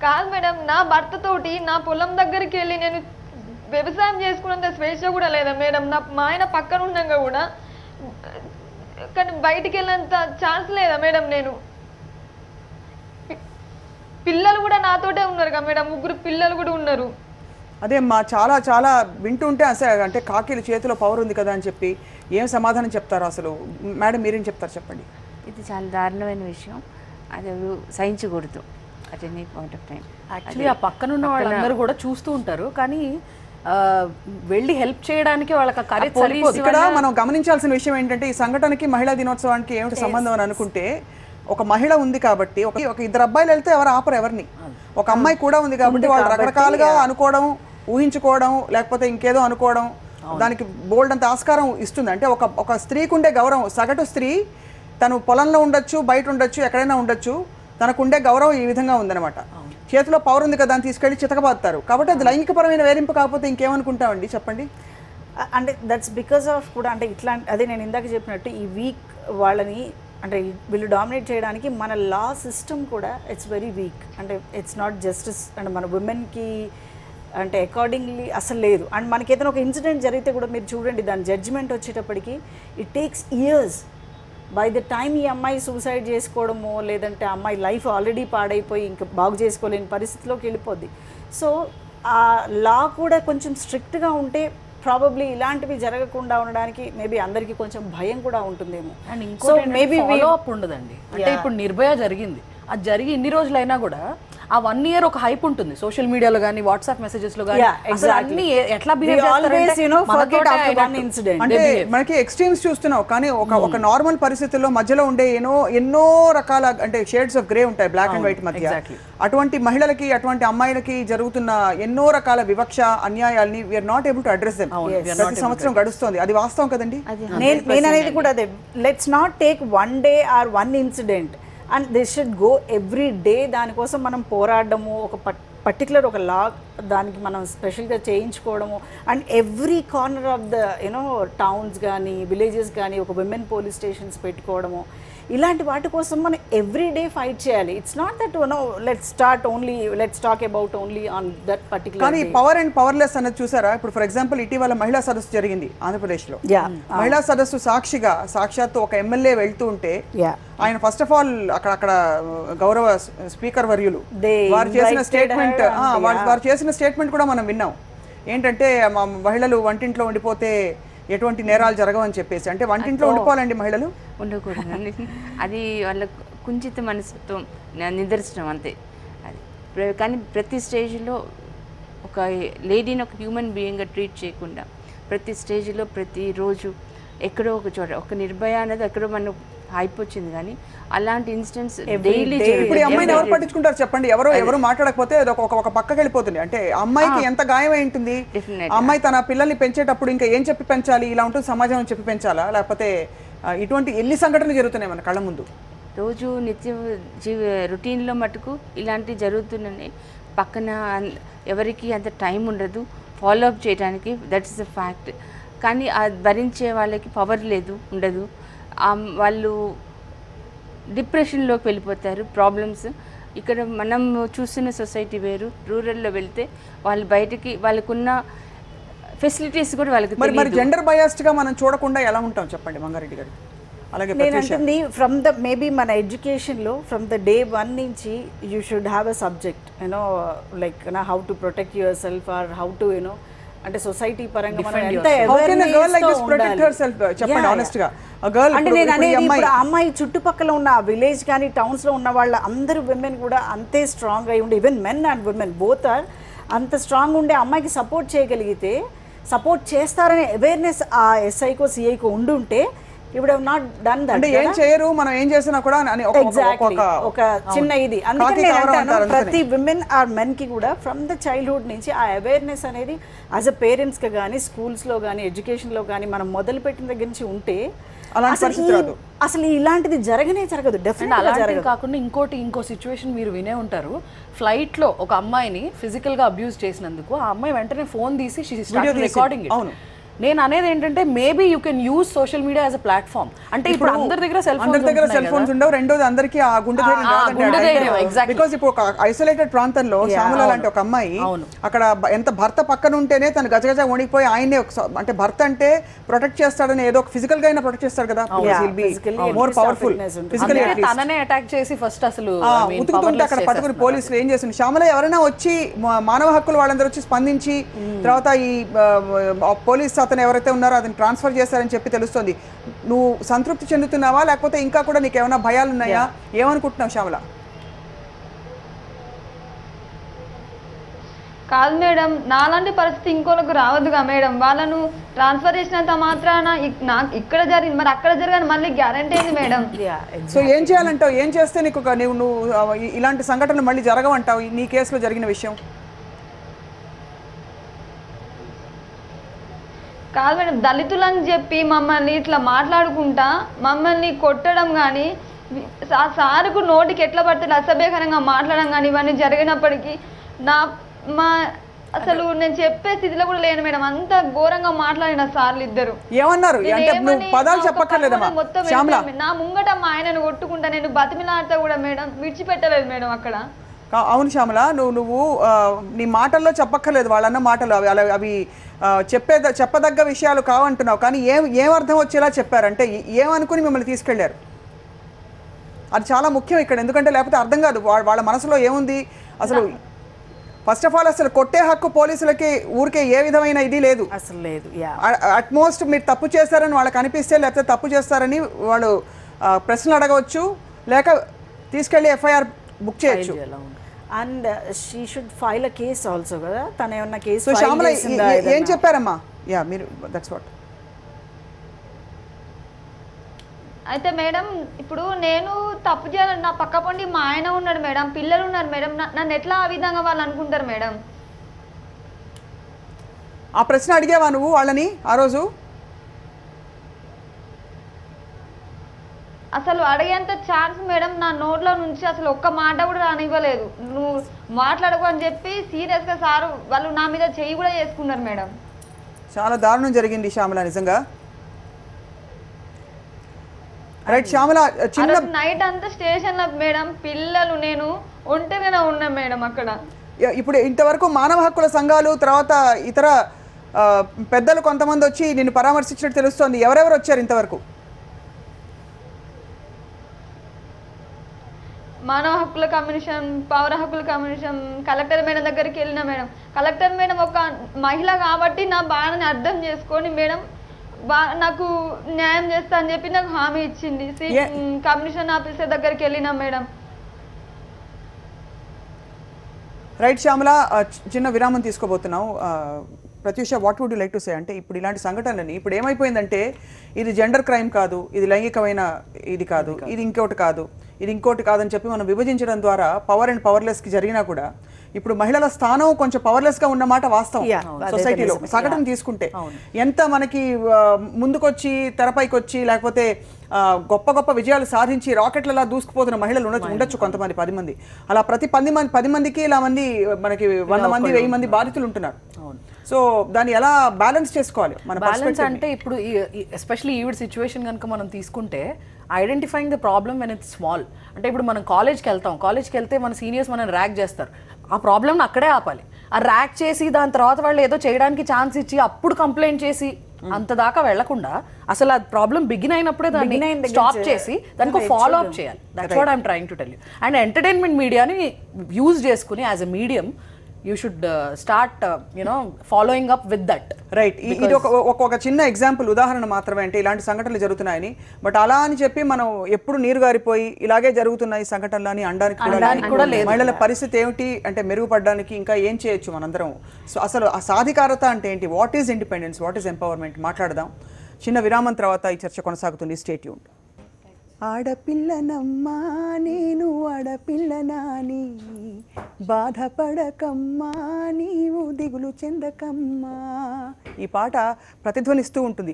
కాదు మేడం, నా భర్తతోటి నా పొలం దగ్గరికి వెళ్ళి నేను వ్యవసాయం చేసుకున్నంత స్వేచ్ఛ కూడా లేదా మేడం. మా ఆయన పక్కన ఉన్నాక కూడా కానీ బయటికి వెళ్ళినంత ఛాన్స్ లేదా మేడం. నేను పిల్లలు కూడా నాతోటే ఉన్నారు కదా మేడం, 3 పిల్లలు కూడా ఉన్నారు. అదే అమ్మా, చాలా చాలా వింటుంటే అసలు అంటే కాకిల చేతిలో పవర్ ఉంది కదా అని చెప్పి ఏం సమాధానం చెప్తారు అసలు? మేడం మీరేం చెప్తారు చెప్పండి. ఇది చాలా దారుణమైన విషయం, అది సహించకూడదు at any point of time. Actually ఆ పక్కనున్న వాళ్ళందరూ కూడా చూస్తూ ఉంటారు, కానీ వెళ్ళి హెల్ప్ చేయడానికి వాళ్ళకి కరెక్ట్ సరిపోదు. ఇక్కడ మనం గమనించాల్సిన విషయం ఏంటంటే ఈ సంఘటనకి మహిళా దినోత్సవానికి ఏమిటి సంబంధం అని అనుకుంటే, ఒక మహిళ ఉంది కాబట్టి ఒక 2 అబ్బాయిలు వెళ్తే ఎవరు ఆపరు ఎవరిని. ఒక అమ్మాయి కూడా ఉంది కాబట్టి వాళ్ళు రకరకాలుగా అనుకోవడం, ఊహించుకోవడం, లేకపోతే ఇంకేదో అనుకోవడం, దానికి బోల్డ్ అంత ఆస్కారం ఇస్తుంది. అంటే ఒక స్త్రీకి ఉండే గౌరవం, సగటు స్త్రీ తను పొలంలో ఉండొచ్చు, బయట ఉండొచ్చు, ఎక్కడైనా ఉండొచ్చు, తనకుండే గౌరవం ఈ విధంగా ఉందన్నమాట. చేతిలో పవర్ ఉంది కదా అని తీసుకెళ్ళి చితకబాదుతారు. కాబట్టి అది లైంగికపరమైన వేధింపు కాకపోతే ఇంకేమనుకుంటామండి చెప్పండి. అంటే దట్స్ బికాస్ ఆఫ్ కూడా అంటే ఇట్లాంటి అదే నేను ఇందాక చెప్పినట్టు ఈ వీక్ వాళ్ళని అంటే వీళ్ళు డామినేట్ చేయడానికి మన లా సిస్టమ్ కూడా ఇట్స్ వెరీ వీక్. అంటే ఇట్స్ నాట్ జస్టిస్ అంటే మన ఉమెన్కి అంటే అకార్డింగ్లీ అసలు లేదు. అండ్ మనకి ఏదైనా ఒక ఇన్సిడెంట్ జరిగితే కూడా మీరు చూడండి దాని జడ్జిమెంట్ వచ్చేటప్పటికి it takes years. By the time ఈ అమ్మాయి సూసైడ్ చేసుకోవడమో లేదంటే అమ్మాయి లైఫ్ ఆల్రెడీ పాడైపోయి ఇంకా బాగు చేసుకోలేని పరిస్థితిలోకి వెళ్ళిపోద్ది. సో ఆ లా కూడా కొంచెం స్ట్రిక్ట్గా ఉంటే ప్రాబబ్లీ ఇలాంటివి జరగకుండా ఉండడానికి మేబీ అందరికీ కొంచెం భయం కూడా ఉంటుందేమో. అండ్ ఇంకోటి మేబీ ఫాలో అప్ ఉండదండి. అంటే ఇప్పుడు నిర్భయ జరిగింది, అది జరిగి ఇన్ని రోజులైనా కూడా ఆ 1 year ఒక హైప్ ఉంటుంది సోషల్ మీడియాలో కానీ వాట్సాప్ మెసేజెస్లో కానీ. అన్ని ఎట్లా బిహేవ్ ఇన్సిడెంట్ అంటే మనకి ఎక్స్ట్రీమ్స్ చూస్తున్నావు కానీ ఒక నార్మల్ పరిస్థితుల్లో మధ్యలో ఉండే ఎన్నో రకాల అంటే షేడ్స్ ఆఫ్ గ్రే ఉంటాయి బ్లాక్ అండ్ వైట్ మధ్య. అటువంటి మహిళలకి అటువంటి అమ్మాయిలకి జరుగుతున్న ఎన్నో రకాల వివక్ష అన్యాయాల్ని we are not able to address them. ప్రతి సంవత్సరం గడుస్తుంది, అది వాస్తవం కదండి. నేను అనేది కూడా అదే, let's not take 1 day or 1 incident and this should go every day. దానికోసం మనం పోరాడము, ఒక పర్టికులర్ ఒక లా దానికి మనం స్పెషల్గా చేయించుకోవడము. And every corner of the towns కానీ విలేజెస్ కానీ ఒక విమెన్ పోలీస్ స్టేషన్స్ పెట్టుకోవడము, ఇలాంటి వాటి కోసం మనం ఎవ్రీ డే ఫైట్ చేయాలి. It's not that let's talk about only on that particular. కానీ పవర్ అండ్ పవర్లెస్ అనేది చూసారా? ఇప్పుడు ఫర్ ఎగ్జాంపుల్ ఇటీవల మహిళా సదస్సు జరిగింది ఆంధ్రప్రదేశ్లో. మహిళా సదస్సు సాక్షాత్తు ఒక ఎమ్మెల్యే వెళ్తూ ఉంటే ఆయన ఫస్ట్ ఆఫ్ ఆల్ అక్కడ గౌరవ స్పీకర్ వర్యులు వారు చేసిన స్టేట్మెంట్ కూడా మనం విన్నాం. ఏంటంటే మా మహిళలు వంటింట్లో ఉండిపోతే ఎటువంటి నేరాలు జరగవని చెప్పేసి. అంటే వంటింట్లో ఉండిపోవాలండి మహిళలు, ఉండకూడదండి. అది వాళ్ళ కుంచిత మనస్తత్వం నిదర్శనం అంతే. అది కానీ ప్రతి స్టేజ్లో ఒక లేడీని ఒక హ్యూమన్ బీయింగ్గా ట్రీట్ చేయకుండా ప్రతి స్టేజ్లో ప్రతిరోజు ఎక్కడో ఒక చోట ఒక నిర్భయ అనేది ఎక్కడో మనం హైప్ వచ్చింది కానీ అలాంటి ఇన్సిడెంట్స్ డైలీ. ఇప్పుడు అమ్మాయిని ఎవరు పట్టించుకుంటారు చెప్పండి? ఎవరు మాట్లాడకపోతే ఒక పక్కకి వెళ్ళిపోతుంది. అంటే అమ్మాయికి ఎంత గాయం అయి ఉంటుంది. అమ్మాయి తన పిల్లల్ని పెంచేటప్పుడు ఇంకా ఏం చెప్పి పెంచాలి? ఇలా ఉంటుంది సమాజం చెప్పి పెంచాలా? లేకపోతే ఇటువంటి ఎన్ని సంఘటనలు జరుగుతున్నాయి మన కళ్ళ ముందు? రోజు రొటీన్లో మటుకు ఇలాంటివి జరుగుతున్నాయి. పక్కన ఎవరికి అంత టైం ఉండదు ఫాలో అప్ చేయడానికి, దట్ ఈస్ ద ఫ్యాక్ట్. కానీ భరించే వాళ్ళకి పవర్ ఉండదు. వాళ్ళు డిప్రెషన్లోకి వెళ్ళిపోతారు. ప్రాబ్లమ్స్ ఇక్కడ మనం చూస్తున్న సొసైటీ వేరు. రూరల్లో వెళ్తే వాళ్ళు బయటకి వాళ్ళకున్న ఫెసిలిటీస్ కూడా వాళ్ళకి మరి జెండర్ బయాస్డ్గా మనం చూడకుండా ఎలా ఉంటాం చెప్పండి మంగారెడ్డి గారు? అలాగే నేను అంటుంది ఫ్రమ్ ద మేబీ మన ఎడ్యుకేషన్లో ఫ్రమ్ ద day 1 నుంచి you should have a subject like how to protect your self or how to అంటే సొసైటీ పరంగా అంటే నేను అనేది ఇప్పుడు అమ్మాయి చుట్టుపక్కల ఉన్న విలేజ్ కానీ టౌన్స్ లో ఉన్న వాళ్ళ అందరూ విమెన్ కూడా అంతే స్ట్రాంగ్ అయి ఉండి, even men and women both are అంత స్ట్రాంగ్ ఉండే అమ్మాయికి సపోర్ట్ చేయగలిగితే, సపోర్ట్ చేస్తారనే అవేర్నెస్ ఆ ఎస్ఐకో సిఐకో ఉండుంటే ఇప్పుడు నాట్ డన్ దట్. అంటే ఏం చేయరు, మనం ఏం చేసినా కూడా ఒక చిన్న ఇది. అందుకని ప్రతి విమెన్ ఆర్ మెన్ కి కూడా ఫ్రమ్ ద చైల్డ్హుడ్ నుంచి ఆ అవేర్నెస్ అనేది యాజ్ అ పేరెంట్స్ గా కానీ స్కూల్స్ లో కానీ ఎడ్యుకేషన్ లో కానీ మనం మొదలు పెట్టిన దగ్గర నుంచి ఉంటే అసలు ఇలాంటిది జరగదు. డెఫినెట్గా కాకుండా ఇంకో సిచ్యువేషన్ మీరు వినే ఉంటారు. ఫ్లైట్ లో ఒక అమ్మాయిని ఫిజికల్ గా అబ్యూజ్ చేసినందుకు ఆ అమ్మాయి వెంటనే ఫోన్ తీసి రికార్డింగ్. నేను అనేది ఏంటంటే maybe you can use social media as a platform. అంటే ఇప్పుడు అందరి దగ్గర సెల్ ఫోన్స్ ఉండవు. రెండోది అందరికీ ఆ గుండె ధైర్యం. బికాజ్ ఇప్పుడు ఒక ఐసోలేటెడ్ ప్రాంతంలో శ్యామల లాంటి ఒక అమ్మాయి అక్కడ ఎంత భర్త పక్కన ఉంటేనే తను గజగజ వణికిపోయి ఆయనే అంటే భర్త అంటే ప్రొటెక్ట్ చేస్తాడని ఏదో ఒక ఫిజికల్ గా అయినా ప్రొటెక్ట్ చేస్తాడు కదా, మోర్ పవర్ఫుల్ ఫిజికల్లీ. తననే అటాక్ చేసి ఫస్ట్ అసలు ఉతుకుతుంటే అక్కడ పట్టుకుని పోలీసులు ఏం చేస్తుంది? శ్యామల ఎవరైనా వచ్చి మానవ హక్కులు వాళ్ళందరూ వచ్చి స్పందించి తర్వాత ఈ పోలీస్ అతను ఎవరైతే ఉన్నారో అతను ట్రాన్స్ఫర్ చేస్తారని చెప్పి తెలుస్తుంది. నువ్వు సంతృప్తి చెందుతున్నావా లేకపోతే ఇంకా కూడా నీకు ఏమైనా భయాలు ఉన్నాయా? ఏమనుకుంటున్నావు శ్యామల? కాదు మేడం, నాలాంటి పరిస్థితి ఇంకోళ్ళకు రావద్దుగా మేడం. వాళ్ళను ట్రాన్స్ఫర్ చేసినంత మాత్రాన నాకు ఇక్కడ జరిగింది మరి అక్కడ జరగని మళ్ళీ గ్యారంటీ ఏంది మేడం? సో ఏం చేయాలంటావు? ఏం చేస్తే నీకు నువ్వు ఇలాంటి సంఘటనలు మళ్ళీ జరగవంటావు నీ కేసులో జరిగిన విషయం? కాదు మేడం, దళితులని చెప్పి మమ్మల్ని ఇట్లా మాట్లాడుకుంటా మమ్మల్ని కొట్టడం కానీ సారుకు నోటికి ఎట్లా పడుతుంది అసభ్యకరంగా మాట్లాడడం కానీ ఇవన్నీ జరిగినప్పటికీ అసలు నేను చెప్పే స్థితిలో కూడా లేను మేడం, అంత ఘోరంగా మాట్లాడిన సార్లు ఇద్దరు. ఏమన్నారు నేను అంటే నువ్వు ఏమని పదాలు నా ఒక చెప్పక్కర్లేదమ్మా కన్నుని మొత్తం శ్యామల. వెళ్ళిపోయింది. నా ముంగట మా ఆయనను కొట్టుకుంటా నేను బతిమిలాడితే కూడా మేడం విడిచిపెట్టలేదు మేడం అక్కడ. అవును శ్యామల, నువ్వు నీ మాటల్లో చెప్పక్కర్లేదు, వాళ్ళన్న మాటలు అవి చెప్పదగ్గ విషయాలు కావంటున్నావు, కానీ ఏం అర్థం వచ్చేలా చెప్పారంటే ఏమనుకుని మిమ్మల్ని తీసుకెళ్లారు అది చాలా ముఖ్యం ఇక్కడ. ఎందుకంటే లేకపోతే అర్థం కాదు వాళ్ళ మనసులో ఏముంది అసలు. ఫస్ట్ ఆఫ్ ఆల్ అసలు కొట్టే హక్కు పోలీసులకి ఊరికే ఏ విధమైన ఇది లేదు అసలు లేదు. యా, అట్మోస్ట్ మీరు తప్పు చేస్తారని వాళ్ళకి అనిపిస్తే, లేకపోతే తప్పు చేస్తారని వాళ్ళు ప్రశ్నలు అడగవచ్చు, లేక తీసుకెళ్ళి ఎఫ్ఐఆర్ బుక్ చేయొచ్చు. And she should file a case also కదా, తను ఏమన్నా కేసు. సో శ్యామల ఏం చెప్పారమ్మా? యా, మీరు దట్స్ వాట్. అయితే మేడం ఇప్పుడు నేను తప్పు చేయాలని నా పక్క పండి మా ఆయన ఉన్నాడు మేడం, పిల్లలు ఉన్నారు మేడం, నన్ను ఎట్లా ఆ విధంగా వాళ్ళు అనుకుంటారు మేడం? ఆ ప్రశ్న అడిగావా నువ్వు వాళ్ళని ఆ రోజు? అసలు అడిగేంత ఛాన్స్ మేడం నా నోట్లో నుంచి అసలు ఒక్క మాట కూడా రానివ్వలేదు. నువ్వు మాట్లాడకు అని చెప్పి సీరియస్గా సారు వాళ్ళు నా మీద చెయ్యి కూడా చేసుకున్నారు మేడం. చాలా దారుణం జరిగింది శ్యామల నిజంగా. రైట్ శ్యామల, చిన్న నైట్ అంతా స్టేషన్లో మేడం పిల్లలు నేను ఒంటరిగానే ఉన్నా మేడం అక్కడ. ఇప్పుడు ఇంతవరకు మానవ హక్కుల సంఘాలు తర్వాత ఇతర పెద్దలు కొంతమంది వచ్చి నిన్ను పరామర్శించినట్టు తెలుస్తోంది. ఎవరెవరు వచ్చారు ఇంతవరకు? మానవ హక్కుల కమిషన్, పౌర హక్కుల కమిషన్, కలెక్టర్ మేడం దగ్గరికి వెళ్ళిన మేడం. కలెక్టర్ మేడం ఒక మహిళ కాబట్టి నా బాధని అర్థం చేసుకొని మేడం నాకు న్యాయం చేస్తా అని చెప్పి నాకు హామీ ఇచ్చింది. కమిషన్ ఆఫీసర్ దగ్గరికి వెళ్ళినా మేడం. రైట్ శ్యామల, చిన్న విరామం తీసుకోబోతున్నావు. Pratyusha, what would you like to say? అంటే ఇప్పుడు ఇలాంటి సంఘటనలని ఇప్పుడు ఏమైపోయిందంటే ఇది జెండర్ క్రైమ్ కాదు, ఇది లైంగికమైన ఇది కాదు, ఇది ఇంకోటి కాదని చెప్పి మనం విభజించడం ద్వారా పవర్ అండ్ పవర్లెస్కి జరిగినా కూడా ఇప్పుడు మహిళల స్థానం కొంచెం పవర్లెస్గా ఉన్నమాట వాస్తవం. సొసైటీలో సగటును తీసుకుంటే ఎంత మనకి ముందుకొచ్చి తెరపైకి వచ్చి లేకపోతే గొప్ప గొప్ప విజయాలు సాధించి రాకెట్లలా దూసుకుపోతున్న మహిళలు ఉండొచ్చు కొంతమంది 10 మంది. అలా ప్రతి 10 మందికి ఇలా మంది మనకి 100 మంది 1000 మంది బాధితులు ఉంటున్నారు. సో దాన్ని ఎలా బ్యాలెన్స్ చేసుకోవాలి? మన బ్యాలెన్స్ అంటే ఇప్పుడు ఎస్పెషల్లీ ఈవిడ సిచ్యువేషన్ కనుక మనం తీసుకుంటే identifying the problem when it's small. అంటే ఇప్పుడు మనం కాలేజ్కి వెళ్తే మన సీనియర్స్ మనం ర్యాక్ చేస్తారు, ఆ ప్రాబ్లమ్ని అక్కడే ఆపాలి. ఆ ర్యాక్ చేసి దాని తర్వాత వాళ్ళు ఏదో చేయడానికి ఛాన్స్ ఇచ్చి అప్పుడు కంప్లైంట్ చేసి అంత దాకా వెళ్లకుండా అసలు ఆ ప్రాబ్లం బిగిన్ అయినప్పుడే దాన్ని స్టాప్ చేసి దానికి ఫాలో అప్ చేయాలి. That's what I'm trying to tell you. And entertainment మీడియాని యూజ్ చేసుకుని as a medium you should start following up with that. Right. ఇది ఒక చిన్న ఎగ్జాంపుల్, ఉదాహరణ మాత్రమే. అంటే ఇలాంటి సంఘటనలు జరుగుతున్నాయని, బట్ అలా అని చెప్పి మనం ఎప్పుడు నీరు గారిపోయి ఇలాగే జరుగుతున్నాయి సంఘటనలు అని అనడానికి కూడా లేదు. మహిళల పరిస్థితి ఏమిటి అంటే మెరుగుపడడానికి ఇంకా ఏం చేయొచ్చు మనందరం? సో అసలు ఆ సాధికారత అంటే ఏంటి? What is independence, what is empowerment? మాట్లాడదాం. చిన్న విరామం తర్వాత ఈ చర్చ కొనసాగుతుంది. Stay tuned. ఆడపిల్లనమ్మా నేను ఆడపిల్లనాని, బాధపడకమ్మా నీవు దిగులు చెందకమ్మా. ఈ పాట ప్రతిధ్వనిస్తూ ఉంటుంది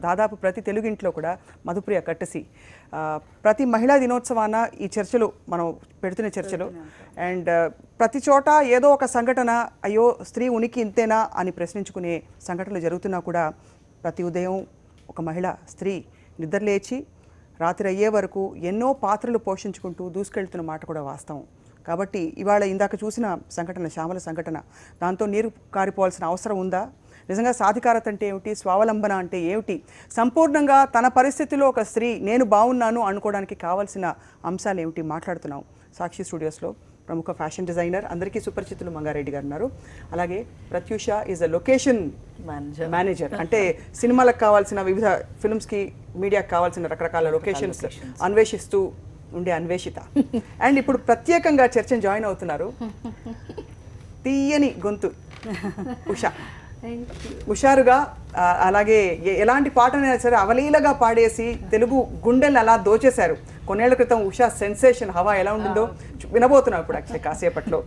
దాదాపు ప్రతి తెలుగింట్లో కూడా. మధుప్రియ కట్టసి ప్రతి మహిళా దినోత్సవాన ఈ చర్చలు మనం పెడుతున్న చర్చలు. అండ్ ప్రతి చోట ఏదో ఒక సంఘటన, అయ్యో స్త్రీ ఉనికి ఇంతేనా అని ప్రశ్నించుకునే సంఘటనలు జరుగుతున్నా కూడా ప్రతి ఉదయం ఒక మహిళ స్త్రీ నిద్రలేచి రాత్రి అయ్యే వరకు ఎన్నో పాత్రలు పోషించుకుంటూ దూసుకెళ్తున్న మాట కూడా వాస్తవం. కాబట్టి ఇవాళ ఇందాక చూసిన సంఘటన, శ్యామల సంఘటన, దాంతో నీరు కారిపోవాల్సిన అవసరం ఉందా? నిజంగా సాధికారత అంటే ఏమిటి, స్వావలంబన అంటే ఏమిటి, సంపూర్ణంగా తన పరిస్థితిలో ఒక స్త్రీ నేను బాగున్నాను అనుకోవడానికి కావాల్సిన అంశాలు ఏమిటి మాట్లాడుతున్నాం. సాక్షి స్టూడియోస్లో ప్రముఖ ఫ్యాషన్ డిజైనర్, అందరికీ సుపరిచితులు మంగారెడ్డి గారు ఉన్నారు. అలాగే Pratyusha is a location manager. అంటే సినిమాలకు కావాల్సిన వివిధ ఫిల్మ్స్కి మీడియాకి కావాల్సిన రకరకాల లొకేషన్స్ అన్వేషిస్తూ ఉండే అన్వేషిత. అండ్ ఇప్పుడు ప్రత్యేకంగా చర్చను జాయిన్ అవుతున్నారు తీయని గొంతు ఉషా. హుషారుగా అలాగే ఎలాంటి పాటనైనా సరే అవలీలగా పాడేసి తెలుగు గుండెల్ని అలా దోచేశారు. కొన్నేళ్ల క్రితం ఉషా సెన్సేషన్ హవా ఎలా ఉండిందో వినబోతున్నాం ఇప్పుడు యాక్చువల్లీ కాసేపట్లో.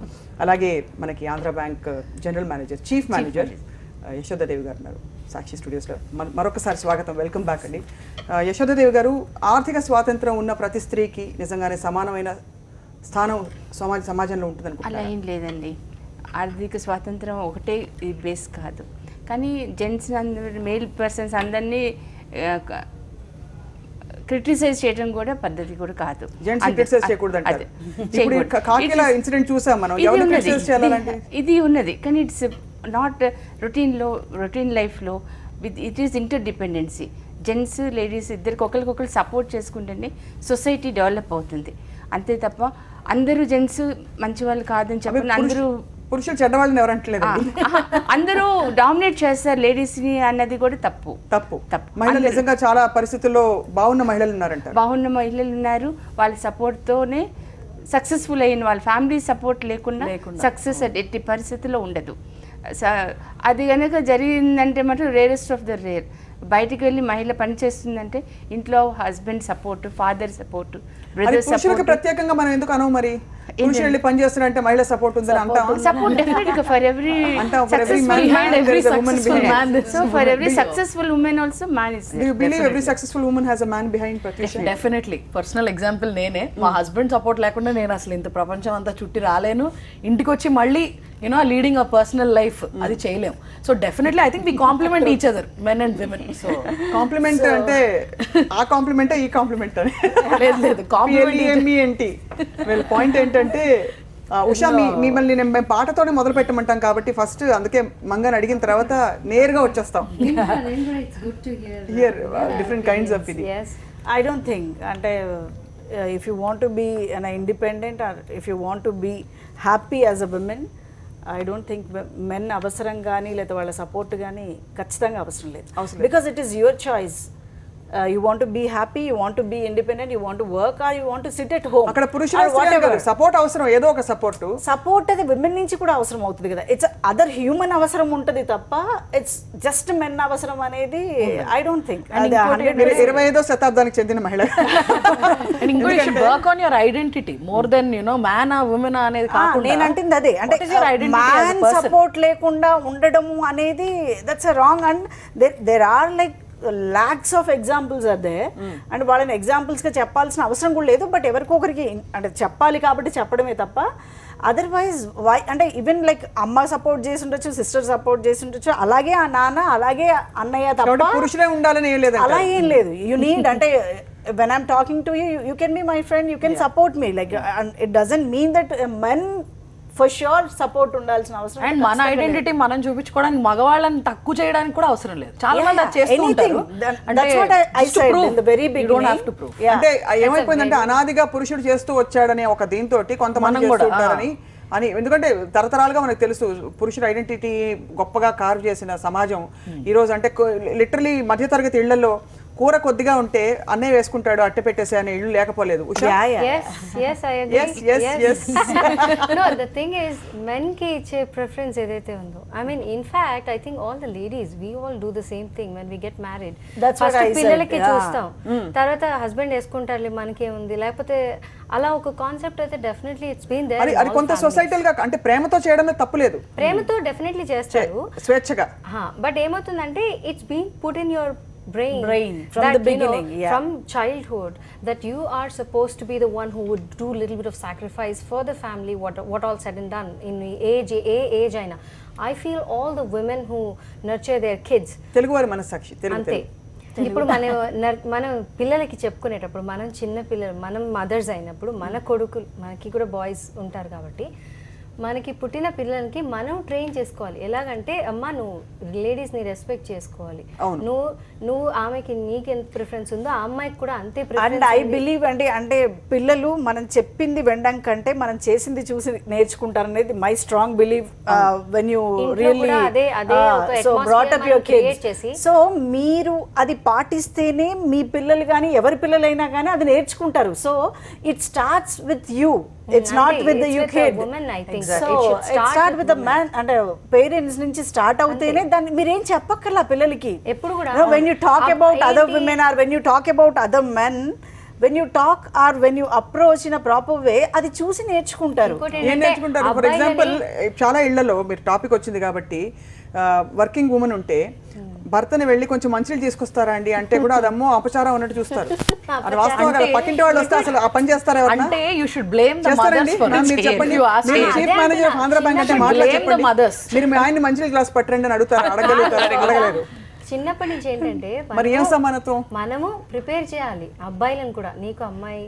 అలాగే మనకి Andhra bank general manager, chief manager Yashoda Devi గారు ఉన్నారు సాక్షి స్టూడియోస్లో. మరొకసారి స్వాగతం, వెల్కమ్ బ్యాక్ అండి. యశోదాదేవి గారు, ఆర్థిక స్వాతంత్రం ఉన్న ప్రతి స్త్రీకి నిజంగానే సమానమైన స్థానం సమాజంలో ఉంటుంది అలా ఏం లేదండి. ఆర్థిక స్వాతంత్రం ఒకటే ఈ బేస్ కాదు, కానీ జెంట్స్ అందరూ మేల్ పర్సన్స్ అందరినీ క్రిటిసైజ్ చేయడం కూడా పద్ధతి కూడా కాదు. జెంట్స్ క్రిటిసైజ్ చేయకూడదు అంటారు. ఇప్పుడు కాకిల ఇన్సిడెంట్ చూసాం మనం, ఎవరు క్రిటిసైజ్ చేయాలంటే ఇది ఉన్నది, కానీ ఇట్స్ నాట్ రొటీన్ లైఫ్లో it is inter dependency. Gents ladies ఇద్దరికి ఒకరికొకరు సపోర్ట్ చేసుకుంటేనే సొసైటీ డెవలప్ అవుతుంది. అంతే తప్ప అందరూ జెంట్స్ మంచి వాళ్ళు కాదని చెప్పండి, అందరూ పురుషులు చెడ్డవాళ్ళని ఎవరు అంటలేదు, అందరూ డామినేట్ చేస్తారు లేడీస్ని అన్నది కూడా తప్పు. మహిళలు నిజంగా చాలా పరిస్థితుల్లో బాగున్న మహిళలు ఉన్నారంట. బాగున్న మహిళలు ఉన్నారు, వాళ్ళ సపోర్ట్తోనే సక్సెస్ఫుల్ అయిన, వాళ్ళ ఫ్యామిలీ సపోర్ట్ లేకుండా సక్సెస్ ఎట్టి పరిస్థితుల్లో ఉండదు. అది కనుక జరిగిందంటే మాత్రం రేరెస్ట్ ఆఫ్ ద రేర్. బయటికి వెళ్ళి మహిళ పని చేస్తుందంటే ఇంట్లో husband support, father support, brother support. ప్రత్యేకంగా మనం ఎందుకు అనవు మరి? పురుషులు వెళ్ళి పని చేస్తున్నారంటే మహిళ సపోర్ట్ ఉందని అంటాం. సపోర్ట్ డెఫినెట్గా for every so for every successful women also man is. Do you believe every successful woman has a man behind Pratyusha? Definitely. Personal example నేనే. మా హస్బెండ్ సపోర్ట్ లేకుండా నేను అసలు ఇంత ప్రపంచం అంతా చుట్టి రాలేను. ఇంటికి వచ్చి మళ్ళీ you know leading a personal life అది చేయలేము. So definitely I think we complement each other, men and women. So complement అంటే ఆ కాంప్లిమెంట్ ఈ కాంప్లిమెంట్ అని లేదు కాంప్లిమెంట్. వెల్ పాయింట్ ఏంటంటే ఉషా మిమ్మల్ని మేము పాటతోనే మొదలు పెట్టమంటాం కాబట్టి ఫస్ట్ అందుకే మంగని అడిగిన తర్వాత నేరుగా వచ్చేస్తాం. హియర్ డిఫరెంట్ కైండ్స్ ఆఫ్ ఇది. I don't think, అంటే if you want to be an independent or if you want to be happy as a woman, I don't think men అవసరం కానీ లేదా వాళ్ళ సపోర్ట్ కానీ ఖచ్చితంగా అవసరం లేదు. Because it is your choice. You want to be happy, you want to be independent, you want to work or you want to sit at home. అక్కడ పురుషులు సపోర్ట్ అవసరం, ఏదో ఒక సపోర్ట్ అది విమెన్ నుంచి కూడా అవసరం అవుతుంది కదా. ఇట్స్ అదర్ హ్యూమన్ అవసరం ఉంటుంది తప్ప ఇట్స్ జస్ట్ మెన్ అవసరం అనేది ఐ డోంట్ థింక్. 25వ శతాబ్దానికి చెందిన మహిళ. Work on your identity more than you know man ఆ ఉమెన్ అనేది కాకుండా నేను అంటుంది అదే, అంటే మ్యాన్ సపోర్ట్ లేకుండా ఉండడము అనేది that's wrong. And there are like lakhs of examples are there, and వాళ్ళని ఎగ్జాంపుల్స్గా చెప్పాల్సిన అవసరం కూడా లేదు. బట్ ఎవరికొకరికి అంటే చెప్పాలి కాబట్టి చెప్పడమే తప్ప అదర్వైజ్ వై అంటే ఈవెన్ లైక్ అమ్మ సపోర్ట్ చేసి ఉండొచ్చు, సిస్టర్ సపోర్ట్ చేసి ఉండొచ్చు, అలాగే ఆ నాన్న, అలాగే అన్నయ్య తప్ప పురుషులే ఉండాలని ఏం లేదు, అలా ఏం లేదు. యు నీడ్ అంటే when I'm talking to you, you can be my friend, you can support me, like it doesn't mean that men for sure support ఉండాల్సిన అవసరం. అండ్ మన ఐడెంటిటీ మనం చూపించుకోవడానికి మగవాళ్ళని తక్కువ చేయడానికి కూడా అవసరం లేదు. చాలా మంది అది చేస్తూ ఉంటారు. అంటే ఏమైపోయిందంటే అనాదిగా పురుషుడు చేస్తూ వచ్చాడనే ఒక దీంతో కొంతమంది చేస్తుంటారని అని. ఎందుకంటే తరతరాలుగా మనకు తెలుసు పురుషుడు ఐడెంటిటీ గొప్పగా కార్వ్ చేసిన సమాజం ఈ రోజు. అంటే లిటరలీ మధ్యతరగతి ఇళ్లలో కూర కొద్దిగా ఉంటే అన్నయ్య వేసుకుంటాడు, అట్ట పెట్టేసే అనే ఇల్లు లేకపోలేదు. The thing is, men ki iche preference edaithe undo, I mean in fact I think all the ladies we all do the same thing when we get married. That's what I said. పిల్లలకి చూస్తాం, తర్వాత husband వేసుకుంటారులే మనకే ఉంది, లేకపోతే అలా ఒక concept అయితే definitely it's been there. అది కొంత సొసైటల్ గా అంటే ప్రేమతో చేయడమే తప్పులేదు, ప్రేమతో డెఫినెట్లీ చేస్తారు స్వేచ్ఛగా. బట్ ఏమవుతుందంటే it's been put in your brain from the beginning, from childhood, that you are supposed to be the one who would do a little bit of sacrifice for the family, what all said and done in age aina. I feel all the women who nurture their kids, Telugu వారి మనసాక్షి అంతే. ఇప్పుడు మనం పిల్లలకి చెప్పుకునేటప్పుడు మనం చిన్న పిల్లలు, మనం మదర్స్ అయినప్పుడు మన కొడుకులు, మనకి కూడా బాయ్స్ ఉంటారు కాబట్టి మనకి పుట్టిన పిల్లలకి మనం ట్రైన్ చేసుకోవాలి. ఎలాగంటే అమ్మ నువ్వు లేడీస్ని రెస్పెక్ట్ చేసుకోవాలి, నువ్వు ఆమెకి నీకు ఎంత ప్రిఫరెన్స్ ఉందో ఆ అమ్మాయికి కూడా అంతే ప్రిఫరెన్స్. అండ్ ఐ బిలీవ్ అంటే పిల్లలు మనం చెప్పింది వినడం కంటే మనం చేసింది చూసి నేర్చుకుంటారు అనేది my strong believe. When you really so brought up your kids, so మీరు అది పాటిస్తేనే మీ పిల్లలు కానీ ఎవరి పిల్లలైనా కానీ అది నేర్చుకుంటారు. So it starts with you, it's not with the kid, woman I think. So it start with the man, and parents నుంచి స్టార్ట్ అవుతేనే దాన్ని మీరేం చెప్పక్కర్లా పిల్లలకి ఎప్పుడు కూడా. when you talk about other women or when you talk about other men, when you talk or when you approach in a proper way, అది చూసి నేర్చుకుంటారు. ఏం నేర్చుకుంటారు? ఫర్ ఎగ్జాంపుల్ చాలా ఇళ్లలో మీరు టాపిక్ వచ్చింది కాబట్టి వర్కింగ్ ఉమెన్ ఉంటే భర్తని వెళ్ళి కొంచెం మంచినీళ్ళు తీసుకొస్తారా అండి అంటే కూడా అదమ్మో అపచారం అన్నట్టు చూస్తారు. అది వాస్తవం కదా. పక్కింటి వాళ్ళు వస్తే అసలు ఆ పని చేస్తారా ఎవరన్నా? అంటే యూ షుడ్ బ్లేమ్ ద చేస్తారండి? మదర్స్ ఫర్ మ్యామ్ మీరు చెప్పండి, మీరు chief manager of Andhra bank అంటే మాటలు blame the చెప్పండి. mothers. మీరు మీ ఆయన్ని మంచినీళ్ళు గ్లాస్ పట్టండి అని అడుగుతారు, అడగలేరు. చిన్నప్పటి నుంచి ఏంటంటే మరి ఏం సమానత్వం? మనము ప్రిపేర్ చేయాలి అబ్బాయిలను కూడా. నీకు అమ్మాయి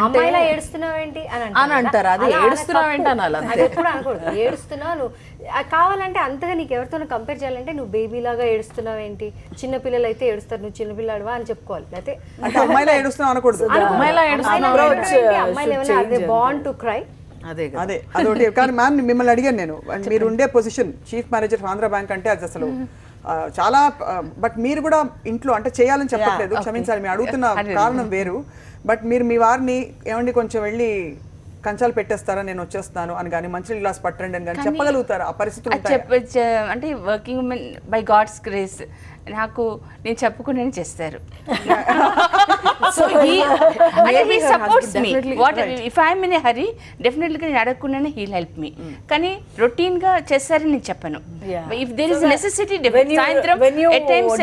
అమ్మాయిలా ఏడుస్తున్నావేంటి అని అంటారు. అది ఏడుస్తున్నావేంటి అనాలి. అది ఎప్పుడు అనకూడదు. ఏడుస్తున్నావు నువ్వు కావాలంటే అంతగా నీకు ఎవరితోనో కంపేర్ చేయాలంటే నువ్వు బేబీ లాగా ఏడుస్తున్నావేంటి, చిన్న పిల్లలు అయితే ఏడుస్తారు, నువ్వు చిన్న పిల్లాడువా అని చెప్పుకోవాలి. అయితే అంటే అమ్మాయిలా ఏడుస్తున్నావు అనకూడదు. అమ్మాయిలు ఏమైనా అదే బాండ్ టు క్రై. అదే అదొకటి. కానీ మ్యామ్ మిమ్మల్ని అడిగాను నేను, మీరు ఉండే position chief manager of Andhra bank అంటే అది అసలు చాలా, బట్ మీరు కూడా ఇంట్లో అంటే చేయాలని చెప్పట్లేదు, క్షమించాలి, మీరు అడుగుతున్న కారణం వేరు. బట్ మీరు మీ వారిని ఏమండి కొంచెం వెళ్ళి కంచాలు పెట్టేస్తారా నేను వచ్చేస్తాను అని కానీ మంచి గ్లాస్ పట్టండి అని కానీ చెప్పగలుగుతారా? ఆ పరిస్థితులు అంటే working women by God's grace నాకు నేను చెప్పుకునే చేస్తారు. So he supports me. What if I'm in a hurry డెఫినెట్లీగా నేను అడగకుండానే హీల్ హెల్ప్ మీ. కానీ రొటీన్ గా చేస్తారని నేను చెప్పను. ఇఫ్ దేర్ ఇస్ నెసెసిటీ సాయంత్రం at times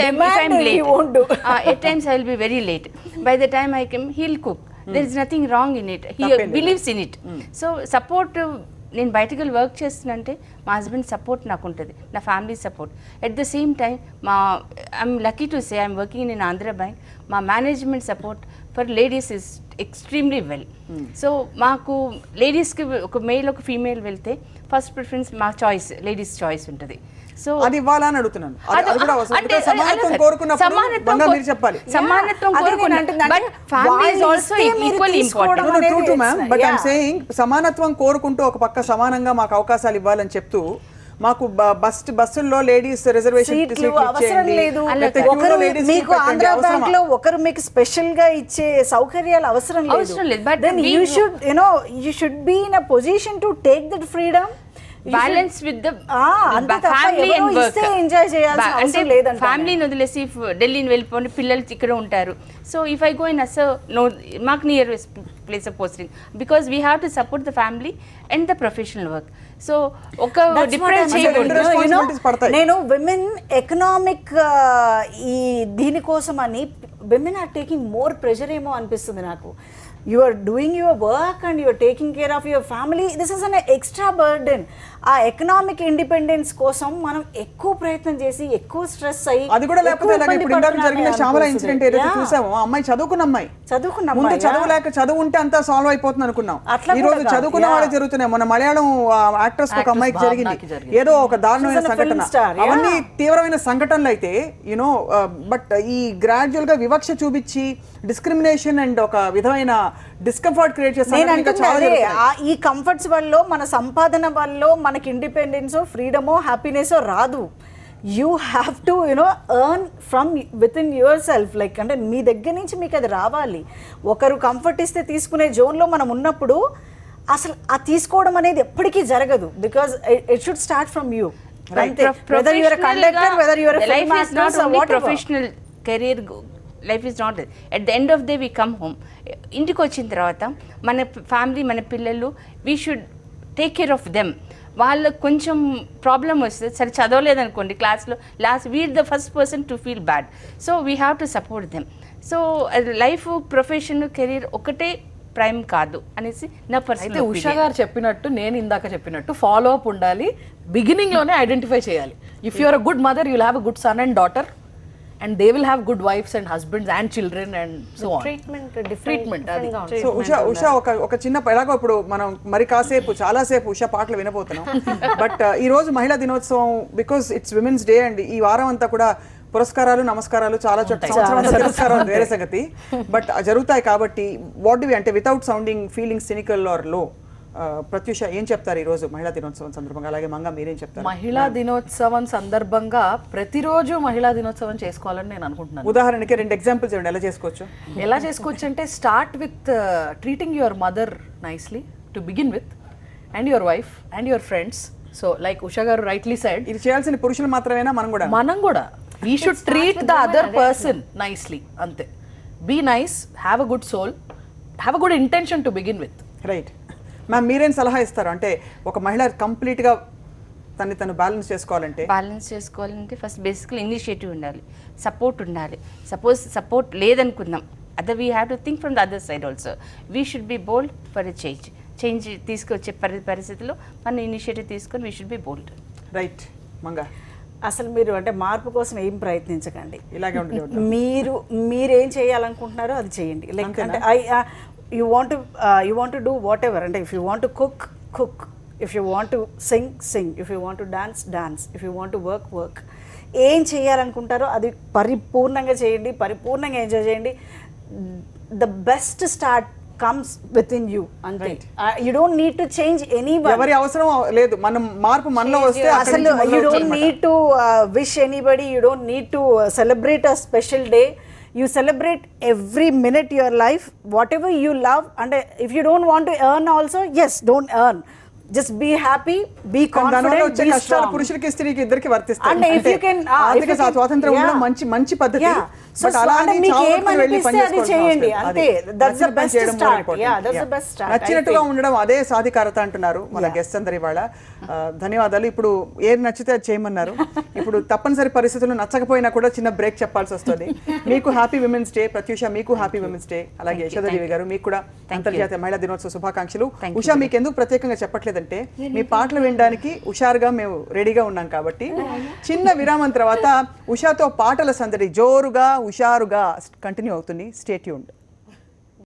at times I will be very late. By the time I came he'll cook. There is nothing wrong in it. He believes in it. So support, నేను బయటకు వెళ్ళి work చేస్తున్నంటే మా husband support నాకు ఉంటుంది, నా family support. At the same time I'm lucky to say I'm working in Andhra Bank. మా management support for ladies is extremely well. So మాకు లేడీస్కి ఒక మేల్ ఒక ఫీమేల్ వెళ్తే ఫస్ట్ ప్రిఫరెన్స్ మా చాయిస్, లేడీస్ చాయిస్ ఉంటుంది. సో అది ఇవ్వాలని అడుగుతున్నాను. అది కూడా సమానత్వం కోరుకున్నప్పుడు మీరు చెప్పాలి. సమానత్వం కోరుకున్నప్పుడు సమానత్వం కోరుకుంటూ ఒక పక్క సమానంగా మాకు అవకాశాలు ఇవ్వాలని చెప్తూ మాకు బస్సుల్లో లేడీస్ రిజర్వేషన్ మీకు ఆంధ్ర బ్యాంక్ లో ఒకరు మీకు స్పెషల్ గా ఇచ్చే సౌకర్యాలు అవసరం లేదు. But you should you should be in a position to take that freedom. Balance with the family and work. అంటే ఫ్యామిలీని వదిలేసి ఢిల్లీని వెళ్ళిపోయి పిల్లలు ఇక్కడ ఉంటారు. So if I go in అసర్ నో మాకు near place of posting because we have to support the family and the professional work. So ఒక డిఫరెన్స్ నేను విమెన్ ఎకనామిక్ ఈ దీనికోసం అని women are taking more pressure ఏమో అనిపిస్తుంది నాకు. You are doing your work and you are taking care of your family. This is an extra burden. ఆ economic independence కోసం మనం ఎక్కువ ప్రయత్నం చేసి ఎక్కువ స్ట్రెస్ అయ్యి అది కూడా లేకపోతే ఇప్పుడు ఇందాక జరిగిన శ్యామల ఇన్సిడెంట్ ఏదైతే చూసామో అమ్మాయి చదువుకున్న అమ్మాయి ముందు చదువులేక చదువు ఉంటే అంతా సాల్వ్ అయిపోతుంది అనుకున్నాం. ఈ రోజు చదువుకున్న వాళ్ళే జరుగుతున్నాయి. మన మలయాళం యాక్టర్స్ ఒక అమ్మాయికి జరిగింది ఏదో ఒక దారుణమైన సంఘటన. అవన్నీ తీవ్రమైన సంఘటనలు అయితే యూనో, బట్ ఈ గ్రాడ్యువల్ గా వివక్ష చూపించి డిస్క్రిమినేషన్ అండ్ ఒక విధమైన డిస్కంఫర్ట్ క్రియేట్ చేస్తారు. ఈ కంఫర్ట్స్ వల్ల మన సంపాదన వల్ల మనకి ఇండిపెండెన్స్ ఫ్రీడమో హ్యాపీనెస్ రాదు. You have to earn from with in your self. Like అంటే మీ దగ్గర నుంచి మీకు అది రావాలి. ఒకరు కంఫర్ట్ ఇస్తే తీసుకునే జోన్లో మనం ఉన్నప్పుడు అసలు ఆ తీసుకోవడం అనేది ఎప్పటికీ జరగదు. Because it should start from you. Whether you are a conductor, whether you are a film actor or whatever. Professional career life is not at the end of day we come home. ఇంటికి వచ్చిన తర్వాత మన family మన పిల్లలు we should take care of them. వాళ్ళకు కొంచెం problem వస్తే సరే చదవలేదనుకోండి క్లాస్లో we're the first person to feel bad. So we have to support them. So life profession career ఒకటే ప్రైమ్ కాదు అనేసి నా పర్సనల్. అయితే ఉషా గారు చెప్పినట్టు నేను ఇందాక చెప్పినట్టు ఫాలో అప్ ఉండాలి. బిగినింగ్లోనే ఐడెంటిఫై చేయాలి. If you are a good mother you will have a good son and daughter and they will have good wives and husbands and children and so on. Treatment so usha oka chinna elago ippudu manam mari kaasepu chaala sepu usha paatlu vinabothunam but ee roju mahila dinotsavam because it's women's day and ee varam anta kuda పురస్కారాలు నమస్కారాలు చాలా చోట్ల సంవత్సరం పురస్కారాలు వేరే సంగతి but జరుగుతాయి కాబట్టి వాట్ డు వి అంటే without sounding feeling cynical or low Pratyusha ఏం చెప్తారు ఈ రోజు మహిళా దినోత్సవం సందర్భంగా? అలాగే మంగా మీరేం చెప్తారు? మహిళా దినోత్సవం సందర్భంగా ప్రతిరోజు మహిళా దినోత్సవం చేసుకోవాలని నేను అనుకుంటున్నాను. ఉదాహరణకి 2 ఎగ్జాంపుల్స్ ఇవ్వండి. ఎలా చేసుకోవచ్చు అంటే start with treating your mother nicely to begin with and your wife and your friends. So like Usha గారు రైట్లీ సెడ్, ఇది చేయాల్సిన పురుషులు మాత్రమేనా? మనం కూడా we should treat the other person nicely. ante be nice, have a good soul, have a good intention to begin with. Right. Ma'am మీరేం సలహా ఇస్తారు? అంటే ఒక మహిళ కంప్లీట్గా తను బ్యాలెన్స్ చేసుకోవాలంటే బ్యాలెన్స్ చేసుకోవాలంటే ఫస్ట్ బేసికల్ ఇనిషియేటివ్ ఉండాలి, సపోర్ట్ ఉండాలి. సపోజ్ సపోర్ట్ లేదనుకుందాం, other we have to think from the other side also. We should be bold for a change తీసుకొచ్చే పరిస్థితిలో మన ఇనిషియేటివ్ తీసుకొని we should be bold. Right Manga అసలు మీరు అంటే మార్పు కోసం ఏం ప్రయత్నించకండి, ఇలాగే ఉంటుంది. మీరేం చేయాలనుకుంటున్నారో అది చేయండి. లైక్ అంటే you want to do whatever. అంటే if you want to cook, if you want to sing, if you want to dance, if you want to work. ఏం చేయాలనుకుంటారో అది పరిపూర్ణంగా చేయండి, పరిపూర్ణంగా ఎంజాయ్ చేయండి. The best start comes within you. అంతే, you don't need to change anybody. ఎవరి అవసరం లేదు, మనం మార్పు మనలో వస్తే అసలు you don't need to wish anybody, you don't need to celebrate a special day. You celebrate every minute your life, whatever you love. And if you don't want to earn also, yes, don't earn. Just be happy, be confident, be strong. పురుషులకి స్త్రీకి ఇద్దరికి వర్తిస్తాయి. And if you can, ఆర్థిక స్వాతంత్రం ఉండడం మంచి పద్ధతి. But అలానే చేయండి అంతే. That's the best start. Yeah, that's the best start. నచ్చినట్టుగా ఉండడం అదే సాధికారత అంటున్నారు మన గెస్ట్ అందరు ఇవాళ. ధన్యవాదాలు. ఇప్పుడు ఏది నచ్చితే అది చేయమన్నారు. ఇప్పుడు తప్పనిసరి పరిస్థితులు నచ్చకపోయినా కూడా చిన్న బ్రేక్ చెప్పాల్సి వస్తుంది. మీకు హ్యాపీ విమెన్స్ డే. ప్రత్యూష మీకు హ్యాపీ విమెన్స్ డే. అలాగే యశోదాదేవి గారు మీకు కూడా అంతర్జాతీయ మహిళా దినోత్సవ శుభాకాంక్షలు. ఉషా మీకు ఎందుకు ప్రత్యేకంగా చెప్పట్లేదంటే మీ పాటలు వినడానికి హుషారుగా మేము రెడీగా ఉన్నాం కాబట్టి. చిన్న విరామం తర్వాత ఉషాతో పాటల సందడి జోరుగా హుషారుగా కంటిన్యూ అవుతుంది. Stay tuned.